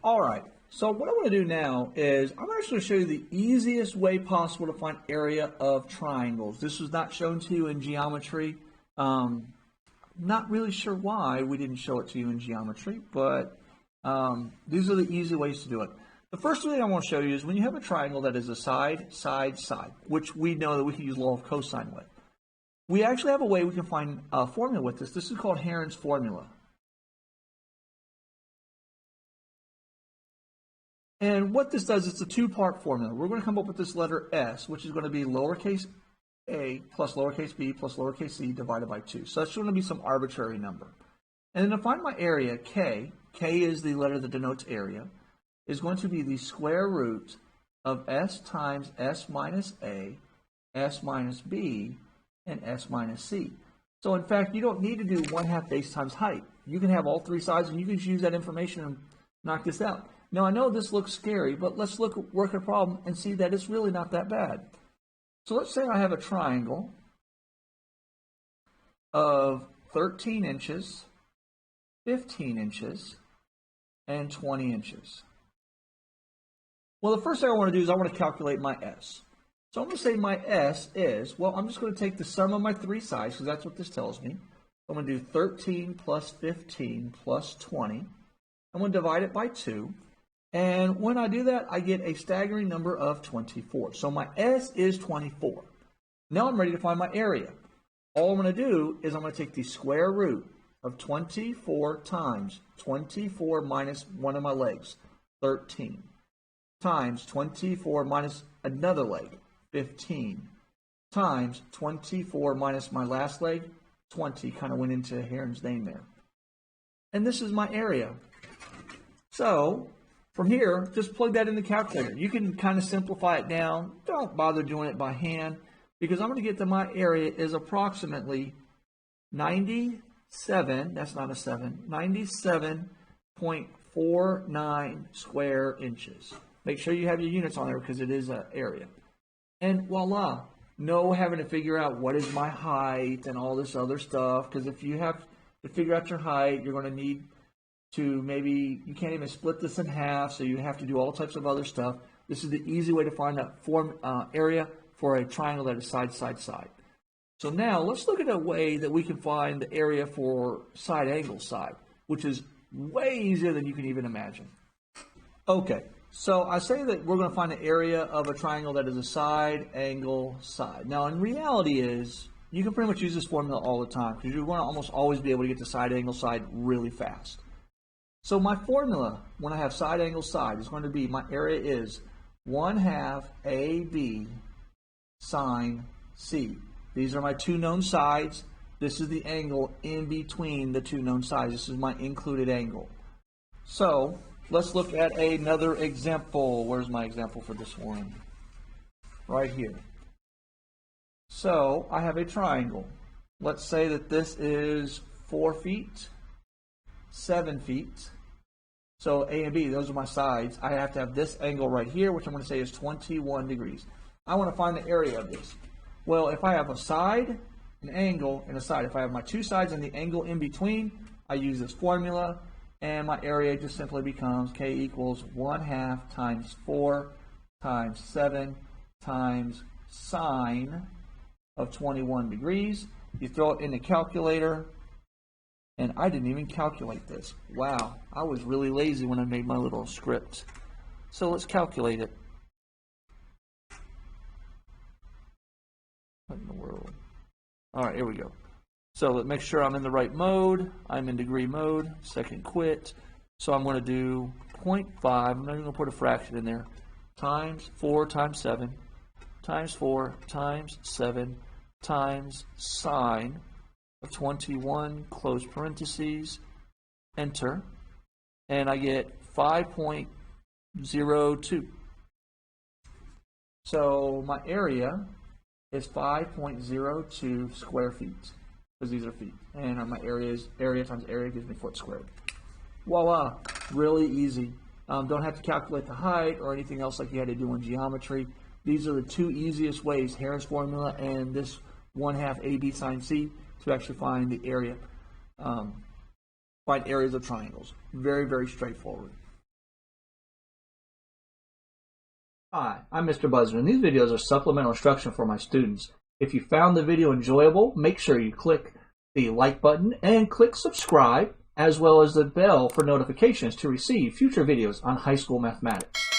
All right, so what I want to do now is I'm actually going to show you the easiest way possible to find area of triangles. This was not shown to you in geometry. Not really sure why we didn't show it to you in geometry, but these are the easy ways to do it. The first thing I want to show you is when you have a triangle that is a side, side, side, which we know that we can use law of cosine with. We actually have a way we can find a formula with this. This is called Heron's formula. And what this does, it's a two-part formula. We're going to come up with this letter S, which is going to be lowercase a plus lowercase b plus lowercase c divided by 2. So that's going to be some arbitrary number. And then to find my area, K is the letter that denotes area, is going to be the square root of S times S minus A, S minus B, and S minus C. So in fact, you don't need to do 1/2 base times height. You can have all three sides and you can just use that information and knock this out. Now I know this looks scary, but let's work a problem and see that it's really not that bad. So let's say I have a triangle of 13 inches, 15 inches, and 20 inches. Well, the first thing I want to do is I want to calculate my S. So I'm going to say my S is, well, I'm just going to take the sum of my three sides because that's what this tells me. I'm going to do 13 plus 15 plus 20. I'm going to divide it by 2. And when I do that, I get a staggering number of 24. So my S is 24. Now I'm ready to find my area. All I'm going to do is I'm going to take the square root of 24 times 24 minus one of my legs, 13, times 24 minus another leg, 15, times 24 minus my last leg, 20, kind of went into Heron's name there. And this is my area. So from here, just plug that in the calculator. You can kind of simplify it down. Don't bother doing it by hand because I'm going to get to my area is approximately 97, that's not a 7, 97.49 square inches. Make sure you have your units on there because it is an area. And voila, no having to figure out what is my height and all this other stuff, because if you have to figure out your height, you're going to need to maybe, you can't even split this in half, so you have to do all types of other stuff. This is the easy way to find that area for a triangle that is side, side, side. So now let's look at a way that we can find the area for side angle side, which is way easier than you can even imagine. Okay, so I say that we're going to find the area of a triangle that is a side angle side. Now in reality is, you can pretty much use this formula all the time because you're going to almost always be able to get to side angle side really fast. So my formula, when I have side angle side, is going to be, my area is 1/2 AB sine C. These are my two known sides. This is the angle in between the two known sides. This is my included angle. So let's look at another example. Where's my example for this one? Right here. So I have a triangle. Let's say that this is 4 feet. 7 feet. So A and B, those are my sides. I have to have this angle right here, which I'm going to say is 21 degrees. I want to find the area of this. Well, if I have a side, an angle, and a side, if I have my two sides and the angle in between, I use this formula, and my area just simply becomes K equals 1/2 times 4 times 7 times sine of 21 degrees. You throw it in the calculator. And I didn't even calculate this. Wow, I was really lazy when I made my little script. So let's calculate it. What in the world? All right, here we go. So let's make sure I'm in the right mode. I'm in degree mode, second quit. So I'm going to do 0.5, I'm not even going to put a fraction in there, times 4 times 7, times 4 times 7, times sine of 21, close parentheses, enter, and I get 5.02. So my area is 5.02 square feet, because these are feet, and my area times area gives me foot squared. Voila, really easy. Don't have to calculate the height or anything else like you had to do in geometry. These are the two easiest ways, Heron's formula and this 1/2 AB sine C, to actually find the area, find areas of triangles. Very, very straightforward. Hi, I'm Mr. Buzzer, and these videos are supplemental instruction for my students. If you found the video enjoyable, make sure you click the like button and click subscribe, as well as the bell for notifications to receive future videos on high school mathematics.